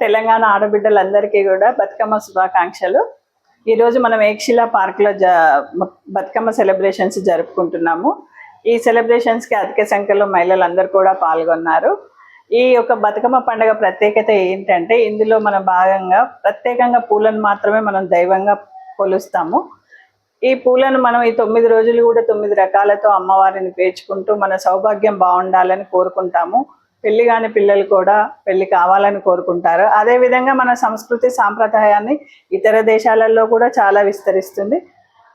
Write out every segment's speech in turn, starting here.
తెలంగాణ ఆడబిడ్డలందరికీ కూడా బతుకమ్మ శుభాకాంక్షలు. ఈరోజు మనం ఏకశిలా పార్క్లో బతుకమ్మ సెలబ్రేషన్స్ జరుపుకుంటున్నాము. ఈ సెలబ్రేషన్స్కి అధిక సంఖ్యలో మహిళలందరూ కూడా పాల్గొన్నారు. ఈ యొక్క బతుకమ్మ పండుగ ప్రత్యేకత ఏంటంటే, ఇందులో మనం భాగంగా ప్రత్యేకంగా పూలను మాత్రమే మనం దైవంగా కొలుస్తాము. ఈ పూలను మనం ఈ 9 రోజులు కూడా 9 రకాలతో అమ్మవారిని పేర్చుకుంటూ మన సౌభాగ్యం బాగుండాలని కోరుకుంటాము. పెళ్లి కాని పిల్లలు కూడా పెళ్లి కావాలని కోరుకుంటారు. అదేవిధంగా మన సంస్కృతి సాంప్రదాయాన్ని ఇతర దేశాలలో కూడా చాలా విస్తరిస్తుంది.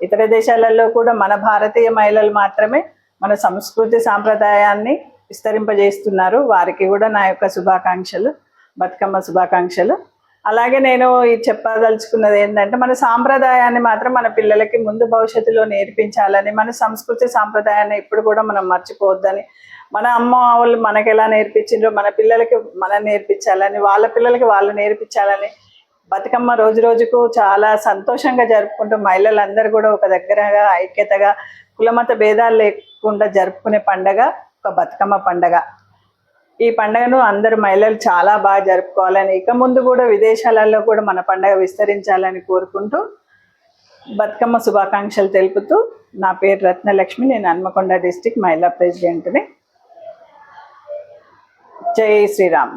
ఇతర దేశాలలో కూడా మన భారతీయ మహిళలు మాత్రమే మన సంస్కృతి సాంప్రదాయాన్ని విస్తరింపజేస్తున్నారు. వారికి కూడా నా యొక్క శుభాకాంక్షలు, బతుకమ్మ శుభాకాంక్షలు. అలాగే నేను చెప్పదలుచుకున్నది ఏంటంటే, మన సాంప్రదాయాన్ని మాత్రం మన పిల్లలకి ముందు భవిష్యత్తులో నేర్పించాలని, మన సంస్కృతి సాంప్రదాయాన్ని ఎప్పుడు కూడా మనం మర్చిపోవద్దని, మన అమ్మ వాళ్ళు మనకి ఎలా నేర్పించిండ్రో మన పిల్లలకి మనం నేర్పించాలని, వాళ్ళ పిల్లలకి వాళ్ళు నేర్పించాలని బతుకమ్మ రోజు రోజుకు చాలా సంతోషంగా జరుపుకుంటూ మహిళలందరూ కూడా ఒక దగ్గరగా ఐక్యతగా కులమత భేదాలు లేకుండా జరుపుకునే పండగ ఒక బతుకమ్మ పండగ. ఈ పండుగను అందరు మహిళలు చాలా బాగా జరుపుకోవాలని, ఇక ముందు కూడా విదేశాలలో కూడా మన పండుగ విస్తరించాలని కోరుకుంటూ బతుకమ్మ శుభాకాంక్షలు తెలుపుతూ, నా పేరు రత్నలక్ష్మి, నేను హన్మకొండ డిస్ట్రిక్ట్ మహిళా ప్రెసిడెంట్ని. జై శ్రీరామ్.